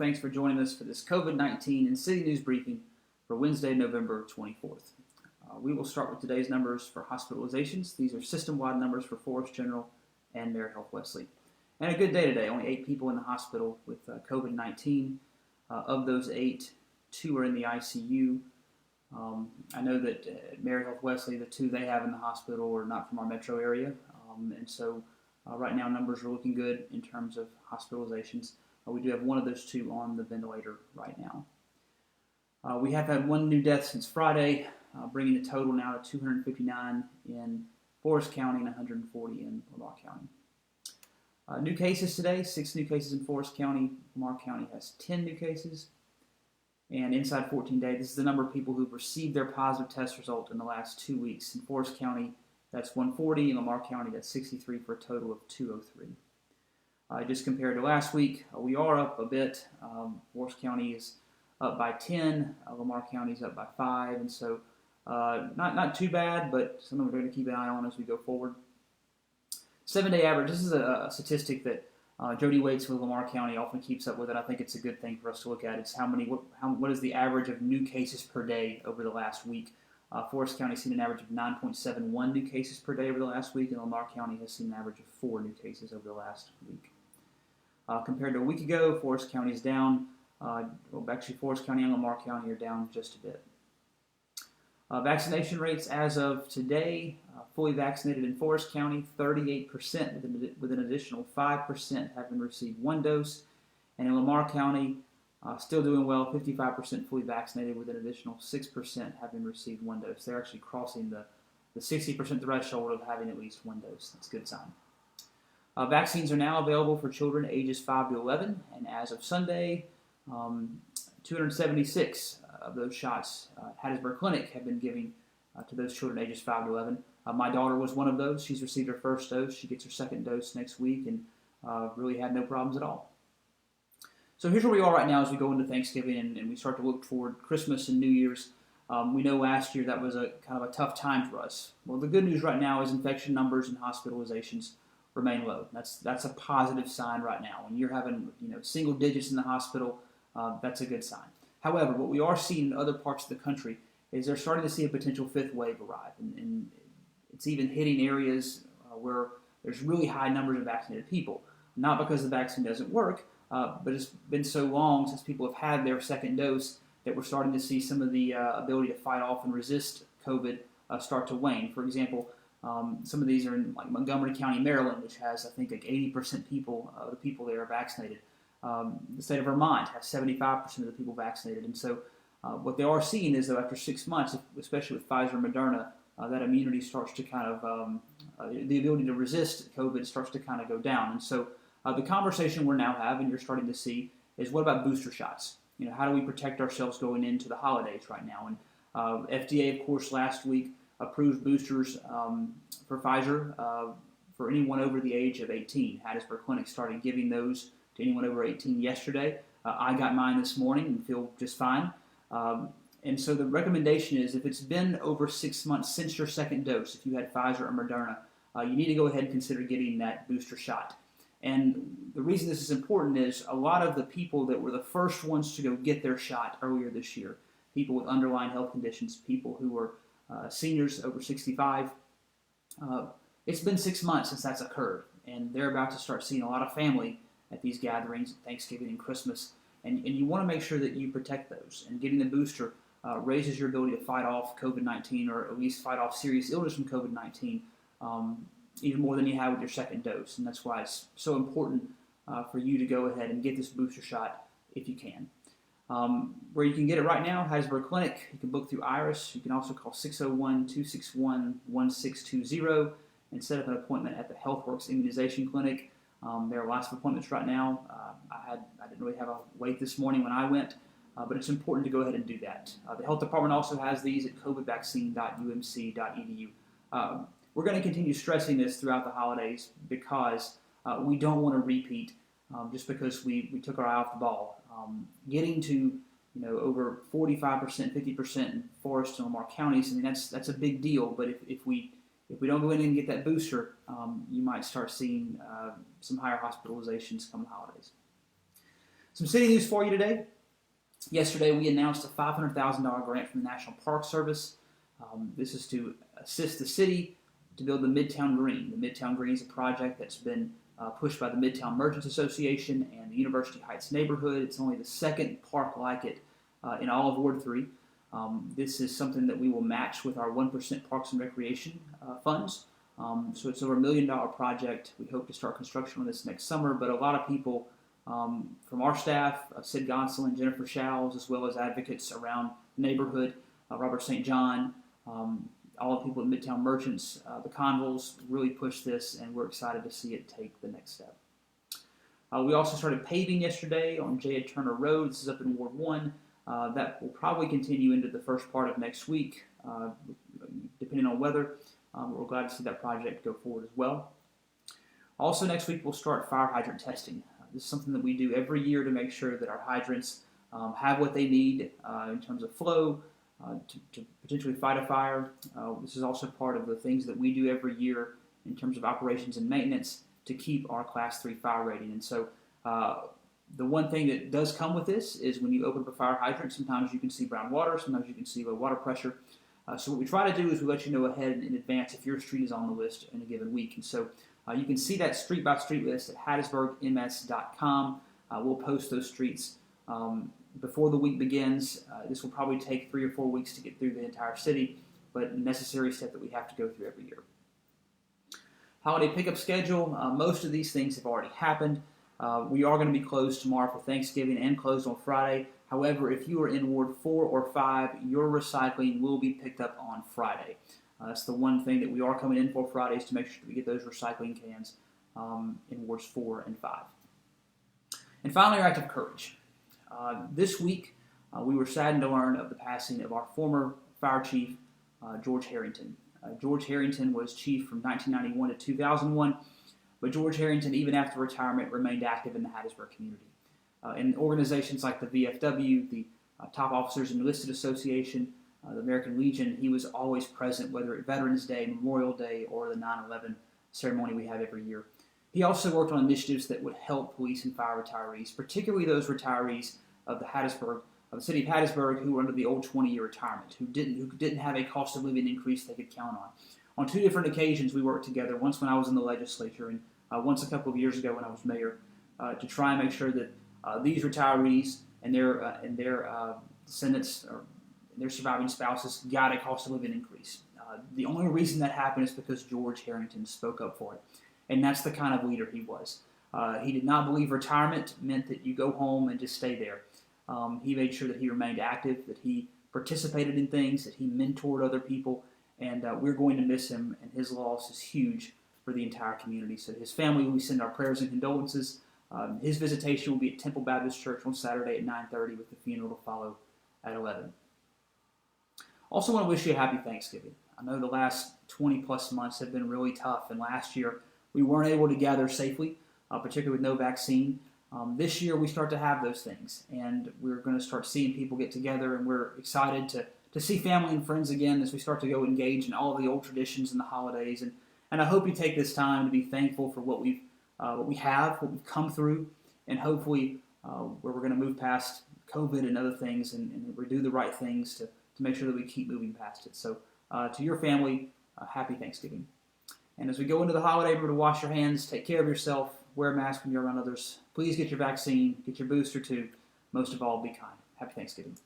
Thanks for joining us for this COVID-19 and City News briefing for Wednesday, November 24th. We will start with today's numbers for hospitalizations. These are system-wide numbers for Forest General and Mary Health Wesley. And a good day today. Only 8 people in the hospital with COVID-19. Of those 8, 2 are in the ICU. I know that at Mary Health Wesley, the 2 they have in the hospital are not from our metro area. Right now numbers are looking good in terms of hospitalizations. We do have one of those 2 on the ventilator right now. We have had 1 new death since Friday, bringing the total now to 259 in Forest County and 140 in Lamar County. New cases today, 6 new cases in Forest County. Lamar County has 10 new cases. And inside 14 days, this is the number of people who've received their positive test result in the last 2 weeks. In Forest County, that's 140. In Lamar County, that's 63 for a total of 203. Just compared to last week, we are up a bit. Forest County is up by 10. Lamar County is up by 5. And so not too bad, but something we're going to keep an eye on as we go forward. 7-day average. This is a statistic that Jody Waits with Lamar County often keeps up with, and I think it's a good thing for us to look at. It's what is the average of new cases per day over the last week. Forest County has seen an average of 9.71 new cases per day over the last week, and Lamar County has seen an average of 4 new cases over the last week. Compared to a week ago, Forest County is down. Actually, Forest County and Lamar County are down just a bit. Vaccination rates as of today, fully vaccinated in Forest County, 38%, with an additional 5% having received 1 dose. And in Lamar County, still doing well, 55% fully vaccinated, with an additional 6% having received 1 dose. They're actually crossing the 60% threshold of having at least 1 dose. That's a good sign. Vaccines are now available for children ages 5 to 11, and as of Sunday, 276 of those shots at Hattiesburg Clinic have been given to those children ages 5 to 11. My daughter was one of those. She's received her first dose. She gets her second dose next week and really had no problems at all. So here's where we are right now as we go into Thanksgiving and we start to look toward Christmas and New Year's. We know last year that was a kind of a tough time for us. Well, the good news right now is infection numbers and hospitalizations remain low. That's a positive sign right now. When you're having single digits in the hospital, that's a good sign. However, what we are seeing in other parts of the country is they're starting to see a potential 5th wave arrive, and it's even hitting areas where there's really high numbers of vaccinated people. Not because the vaccine doesn't work, but it's been so long since people have had their second dose that we're starting to see some of the ability to fight off and resist COVID start to wane. For example, some of these are in like Montgomery County, Maryland, which has, I think, like 80% of the people there are vaccinated. The state of Vermont has 75% of the people vaccinated. And so what they are seeing is, though, after 6 months, especially with Pfizer and Moderna, that immunity starts to kind of, the ability to resist COVID starts to kind of go down. And so the conversation we're now having, you're starting to see, is what about booster shots? How do we protect ourselves going into the holidays right now? And FDA, of course, last week approved boosters for Pfizer for anyone over the age of 18. Hattiesburg Clinic started giving those to anyone over 18 yesterday. I got mine this morning and feel just fine. And so the recommendation is, if it's been over 6 months since your second dose, if you had Pfizer or Moderna, you need to go ahead and consider getting that booster shot. And the reason this is important is a lot of the people that were the first ones to go get their shot earlier this year, people with underlying health conditions, people who were seniors over 65, it's been 6 months since that's occurred. And they're about to start seeing a lot of family at these gatherings, Thanksgiving and Christmas. And you want to make sure that you protect those. And getting the booster raises your ability to fight off COVID-19, or at least fight off serious illness from COVID-19, even more than you have with your second dose. And that's why it's so important for you to go ahead and get this booster shot if you can. Where you can get it right now, Hattiesburg Clinic. You can book through Iris. You can also call 601-261-1620 and set up an appointment at the HealthWorks Immunization Clinic. There are lots of appointments right now. I didn't really have a wait this morning when I went, but it's important to go ahead and do that. The health department also has these at covidvaccine.umc.edu. We're going to continue stressing this throughout the holidays because we don't want to repeat just because we took our eye off the ball. Getting to over 45%, 50% in Forest and Lamar counties, I mean that's a big deal. But if we don't go in and get that booster, you might start seeing some higher hospitalizations come the holidays. Some city news for you today. Yesterday, we announced a $500,000 grant from the National Park Service. This is to assist the city to build the Midtown Green. The Midtown Green is a project that's been pushed by the Midtown Merchants Association and the University Heights neighborhood. It's only the second park like it in all of Ward 3. This is something that we will match with our 1% Parks and Recreation funds. So it's over $1 million project. We hope to start construction on this next summer, but a lot of people from our staff, Sid Gonsolin, Jennifer Showles, as well as advocates around the neighborhood, Robert St. John, all the people at Midtown Merchants, the Convilles really pushed this, and we're excited to see it take the next step. We also started paving yesterday on J. Ed Turner Road. This is up in Ward 1. That will probably continue into the first part of next week, depending on weather. We're glad to see that project go forward as well. Also next week we'll start fire hydrant testing. This is something that we do every year to make sure that our hydrants have what they need in terms of flow to potentially fight a fire. This is also part of the things that we do every year in terms of operations and maintenance to keep our Class 3 fire rating. And so the one thing that does come with this is when you open up a fire hydrant, sometimes you can see brown water, sometimes you can see low water pressure. So what we try to do is we let you know ahead in advance if your street is on the list in a given week. And so you can see that street-by-street list at hattiesburgms.com. We'll post those streets before the week begins. This will probably take 3 or 4 weeks to get through the entire city, but a necessary step that we have to go through every year. Holiday pickup schedule. Most of these things have already happened. We are going to be closed tomorrow for Thanksgiving and closed on Friday. However, if you are in Ward 4 or 5, your recycling will be picked up on Friday. That's the one thing that we are coming in for Fridays to make sure that we get those recycling cans in Wards 4 and 5. And finally, our act of courage. This week, we were saddened to learn of the passing of our former fire chief, George Harrington. George Harrington was chief from 1991 to 2001, but George Harrington, even after retirement, remained active in the Hattiesburg community. In organizations like the VFW, the Top Officers Enlisted Association, the American Legion, he was always present, whether at Veterans Day, Memorial Day, or the 9/11 ceremony we have every year. He also worked on initiatives that would help police and fire retirees, particularly those retirees of the city of Hattiesburg who were under the old 20-year retirement, who didn't have a cost of living increase they could count on. On 2 different occasions, we worked together, once when I was in the legislature and once a couple of years ago when I was mayor, to try and make sure that these retirees and their descendants or their surviving spouses got a cost of living increase. The only reason that happened is because George Harrington spoke up for it. And that's the kind of leader he was. He did not believe retirement meant that you go home and just stay there. He made sure that he remained active, that he participated in things, that he mentored other people, and we're going to miss him, and his loss is huge for the entire community. So his family, we send our prayers and condolences. His visitation will be at Temple Baptist Church on Saturday at 9:30 with the funeral to follow at 11. Also want to wish you a happy Thanksgiving. I know the last 20 plus months have been really tough, and last year we weren't able to gather safely, particularly with no vaccine. This year we start to have those things, and we're going to start seeing people get together, and we're excited to see family and friends again as we start to go engage in all of the old traditions and the holidays. And I hope you take this time to be thankful for what we've come through, and hopefully where we're going to move past COVID and other things, and we do the right things to make sure that we keep moving past it. So to your family, happy Thanksgiving. And as we go into the holiday, remember to wash your hands, take care of yourself, wear a mask when you're around others. Please get your vaccine, get your booster too. Most of all, be kind. Happy Thanksgiving.